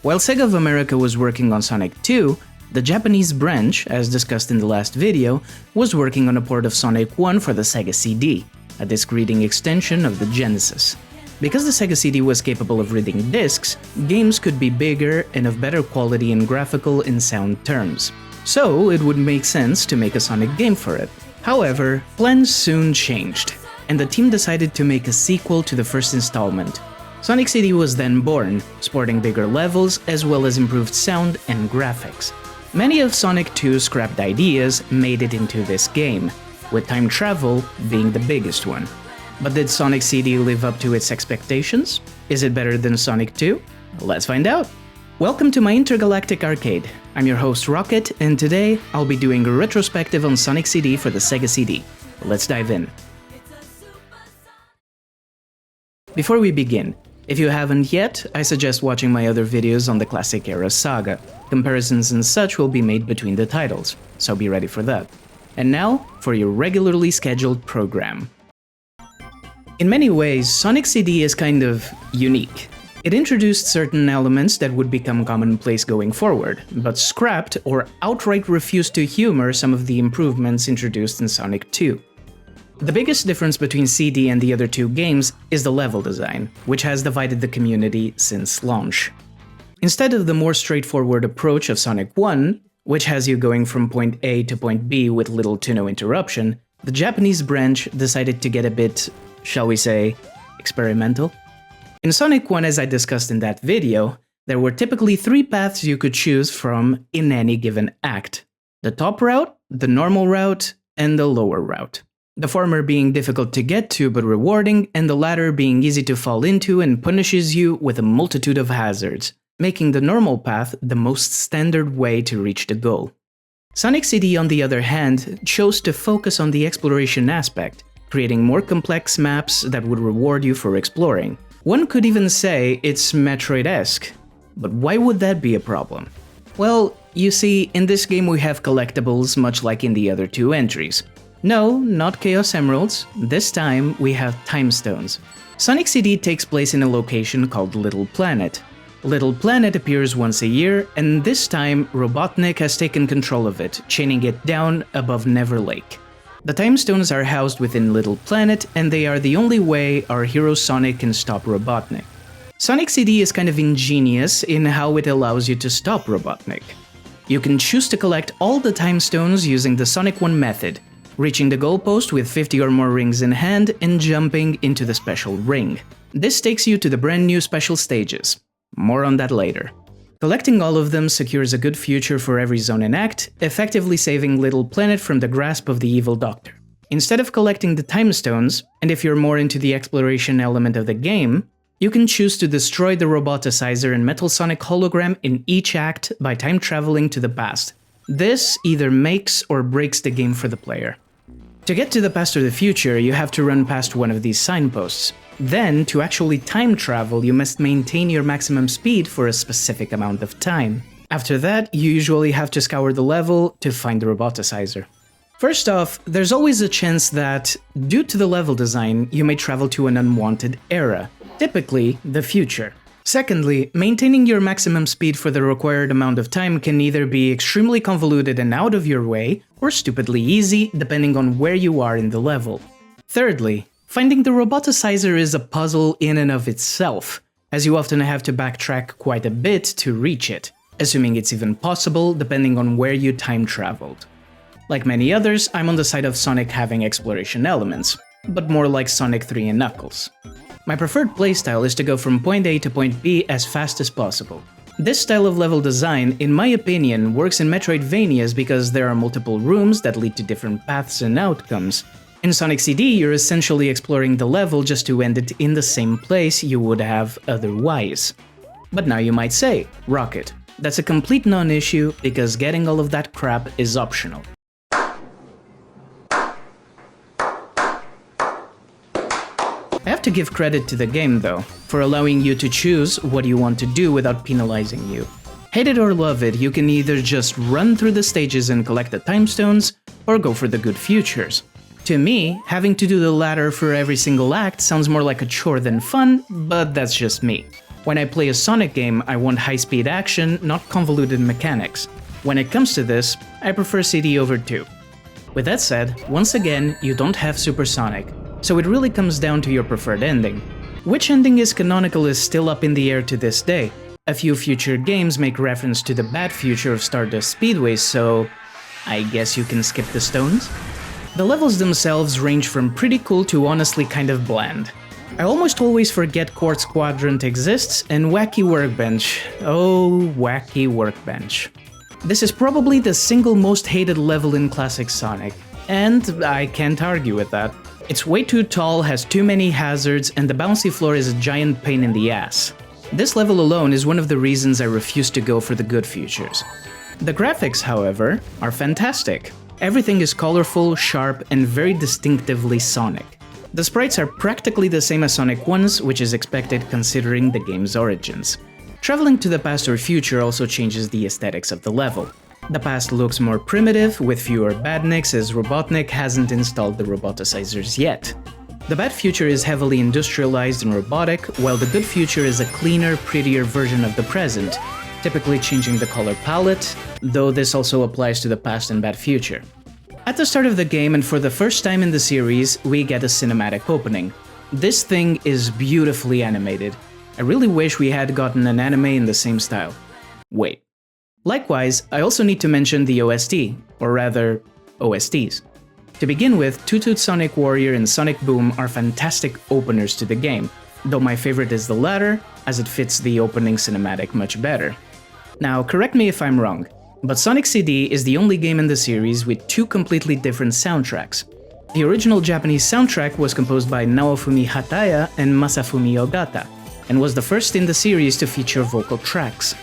While Sega of America was working on Sonic 2, the Japanese branch, as discussed in the last video, was working on a port of Sonic 1 for the Sega CD, a disc reading extension of the Genesis. Because the Sega CD was capable of reading discs, games could be bigger and of better quality in graphical and sound terms. So it would make sense to make a Sonic game for it. However, plans soon changed, and the team decided to make a sequel to the first installment. Sonic CD was then born, sporting bigger levels as well as improved sound and graphics. Many of Sonic 2's scrapped ideas made it into this game, with time travel being the biggest one. But did Sonic CD live up to its expectations? Is it better than Sonic 2? Let's find out! Welcome to my intergalactic arcade. I'm your host Rocket, and today I'll be doing a retrospective on Sonic CD for the Sega CD. Let's dive in. Before we begin, if you haven't yet, I suggest watching my other videos on the classic era saga. Comparisons and such will be made between the titles, so be ready for that. And now, for your regularly scheduled program. In many ways, Sonic CD is kind of unique. It introduced certain elements that would become commonplace going forward, but scrapped or outright refused to humor some of the improvements introduced in Sonic 2. The biggest difference between CD and the other two games is the level design, which has divided the community since launch. Instead of the more straightforward approach of Sonic 1, which has you going from point A to point B with little to no interruption, the Japanese branch decided to get a bit, shall we say, experimental. In Sonic 1, as I discussed in that video, there were typically three paths you could choose from in any given act: the top route, the normal route, and the lower route. The former being difficult to get to but rewarding, and the latter being easy to fall into and punishes you with a multitude of hazards, making the normal path the most standard way to reach the goal. Sonic CD, on the other hand, chose to focus on the exploration aspect, creating more complex maps that would reward you for exploring. One could even say it's Metroid-esque, but why would that be a problem? Well, you see, in this game we have collectibles much like in the other two entries. No, not Chaos Emeralds, this time we have Time Stones. Sonic CD takes place in a location called Little Planet. Little Planet appears once a year, and this time Robotnik has taken control of it, chaining it down above Never Lake. The Time Stones are housed within Little Planet, and they are the only way our hero Sonic can stop Robotnik. Sonic CD is kind of ingenious in how it allows you to stop Robotnik. You can choose to collect all the Time Stones using the Sonic 1 method, reaching the goalpost with 50 or more rings in hand and jumping into the special ring. This takes you to the brand new special stages. More on that later. Collecting all of them secures a good future for every zone and act, effectively saving Little Planet from the grasp of the evil Doctor. Instead of collecting the Time Stones, and if you're more into the exploration element of the game, you can choose to destroy the Roboticizer and Metal Sonic hologram in each act by time traveling to the past. This either makes or breaks the game for the player. To get to the past or the future, you have to run past one of these signposts. Then, to actually time travel, you must maintain your maximum speed for a specific amount of time. After that, you usually have to scour the level to find the Roboticizer. First off, there's always a chance that, due to the level design, you may travel to an unwanted era, typically the future. Secondly, maintaining your maximum speed for the required amount of time can either be extremely convoluted and out of your way, or stupidly easy, depending on where you are in the level. Thirdly, finding the Roboticizer is a puzzle in and of itself, as you often have to backtrack quite a bit to reach it, assuming it's even possible depending on where you time traveled. Like many others, I'm on the side of Sonic having exploration elements, but more like Sonic 3 and Knuckles. My preferred playstyle is to go from point A to point B as fast as possible. This style of level design, in my opinion, works in Metroidvanias because there are multiple rooms that lead to different paths and outcomes. In Sonic CD, you're essentially exploring the level just to end it in the same place you would have otherwise. But now you might say, Rocket, that's a complete non-issue because getting all of that crap is optional. I have to give credit to the game though, for allowing you to choose what you want to do without penalizing you. Hate it or love it, you can either just run through the stages and collect the time stones, or go for the good futures. To me, having to do the latter for every single act sounds more like a chore than fun, but that's just me. When I play a Sonic game, I want high-speed action, not convoluted mechanics. When it comes to this, I prefer CD over 2. With that said, once again, you don't have Supersonic, so it really comes down to your preferred ending. Which ending is canonical is still up in the air to this day. A few future games make reference to the bad future of Stardust Speedway, so I guess you can skip the stones? The levels themselves range from pretty cool to honestly kind of bland. I almost always forget Quartz Quadrant exists, and Wacky Workbench. Oh, Wacky Workbench. This is probably the single most hated level in classic Sonic, and I can't argue with that. It's way too tall, has too many hazards, and the bouncy floor is a giant pain in the ass. This level alone is one of the reasons I refuse to go for the good features. The graphics, however, are fantastic. Everything is colorful, sharp, and very distinctively Sonic. The sprites are practically the same as Sonic 1's, which is expected considering the game's origins. Traveling to the past or future also changes the aesthetics of the level. The past looks more primitive, with fewer badniks, as Robotnik hasn't installed the roboticizers yet. The bad future is heavily industrialized and robotic, while the good future is a cleaner, prettier version of the present, typically changing the color palette, though this also applies to the past and bad future. At the start of the game, and for the first time in the series, we get a cinematic opening. This thing is beautifully animated. I really wish we had gotten an anime in the same style. Wait. Likewise, I also need to mention the OST, or rather, OSTs. To begin with, Toot Toot Sonic Warrior and Sonic Boom are fantastic openers to the game, though my favorite is the latter, as it fits the opening cinematic much better. Now, correct me if I'm wrong, but Sonic CD is the only game in the series with two completely different soundtracks. The original Japanese soundtrack was composed by Naofumi Hataya and Masafumi Ogata, and was the first in the series to feature vocal tracks.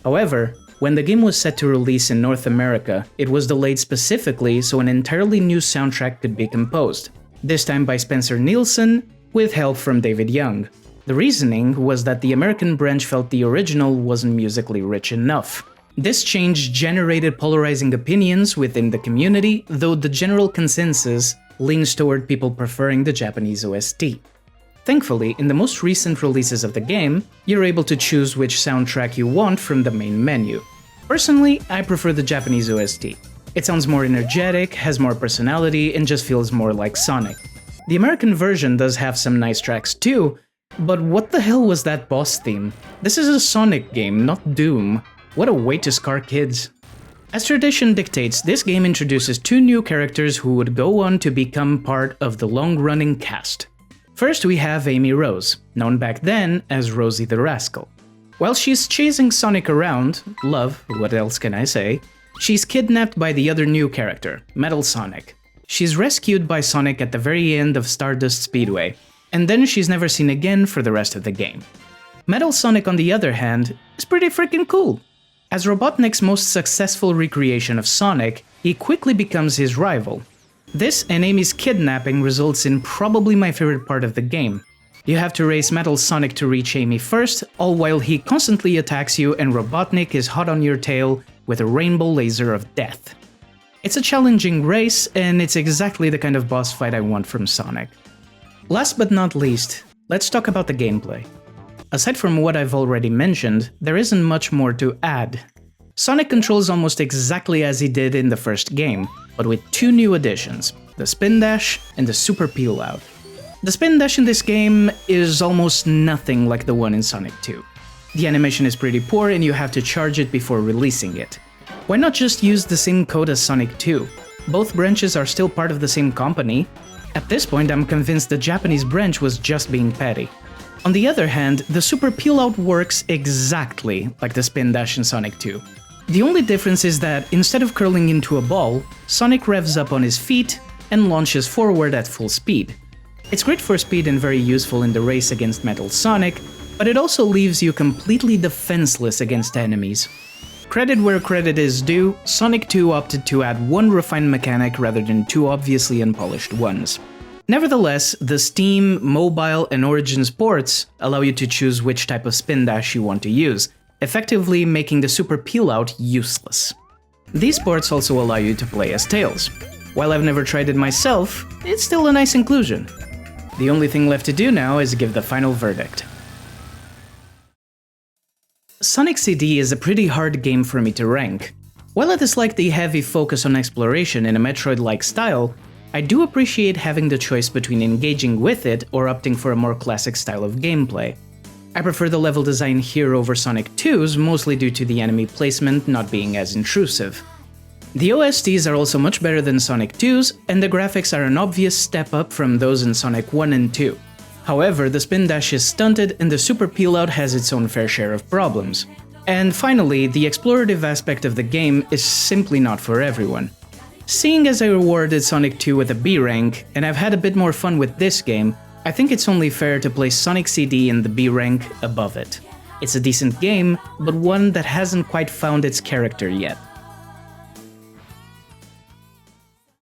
However, when the game was set to release in North America, it was delayed specifically so an entirely new soundtrack could be composed, this time by Spencer Nielsen, with help from David Young. The reasoning was that the American branch felt the original wasn't musically rich enough. This change generated polarizing opinions within the community, though the general consensus leans toward people preferring the Japanese OST. Thankfully, in the most recent releases of the game, you're able to choose which soundtrack you want from the main menu. Personally, I prefer the Japanese OST. It sounds more energetic, has more personality, and just feels more like Sonic. The American version does have some nice tracks too, but what the hell was that boss theme? This is a Sonic game, not Doom. What a way to scar kids. As tradition dictates, this game introduces two new characters who would go on to become part of the long-running cast. First, we have Amy Rose, known back then as Rosie the Rascal. While she's chasing Sonic around, love, what else can I say, she's kidnapped by the other new character, Metal Sonic. She's rescued by Sonic at the very end of Stardust Speedway, and then she's never seen again for the rest of the game. Metal Sonic, on the other hand, is pretty freaking cool. As Robotnik's most successful recreation of Sonic, he quickly becomes his rival. This and Amy's kidnapping results in probably my favorite part of the game. You have to race Metal Sonic to reach Amy first, all while he constantly attacks you and Robotnik is hot on your tail with a rainbow laser of death. It's a challenging race, and it's exactly the kind of boss fight I want from Sonic. Last but not least, let's talk about the gameplay. Aside from what I've already mentioned, there isn't much more to add. Sonic controls almost exactly as he did in the first game, but with two new additions, the Spin Dash and the Super Peel Out. The Spin Dash in this game is almost nothing like the one in Sonic 2. The animation is pretty poor and you have to charge it before releasing it. Why not just use the same code as Sonic 2? Both branches are still part of the same company. At this point, I'm convinced the Japanese branch was just being petty. On the other hand, the Super Peel Out works exactly like the Spin Dash in Sonic 2. The only difference is that instead of curling into a ball, Sonic revs up on his feet and launches forward at full speed. It's great for speed and very useful in the race against Metal Sonic, but it also leaves you completely defenseless against enemies. Credit where credit is due, Sonic 2 opted to add one refined mechanic rather than two obviously unpolished ones. Nevertheless, the Steam, Mobile, and Origins ports allow you to choose which type of Spin Dash you want to use, effectively making the Super Peel Out useless. These ports also allow you to play as Tails. While I've never tried it myself, it's still a nice inclusion. The only thing left to do now is give the final verdict. Sonic CD is a pretty hard game for me to rank. While I dislike the heavy focus on exploration in a Metroid-like style, I do appreciate having the choice between engaging with it or opting for a more classic style of gameplay. I prefer the level design here over Sonic 2's, mostly due to the enemy placement not being as intrusive. The OSTs are also much better than Sonic 2's, and the graphics are an obvious step up from those in Sonic 1 and 2. However, the spin dash is stunted and the super peel-out has its own fair share of problems. And finally, the explorative aspect of the game is simply not for everyone. Seeing as I rewarded Sonic 2 with a B rank, and I've had a bit more fun with this game, I think it's only fair to place Sonic CD in the B rank above it. It's a decent game, but one that hasn't quite found its character yet.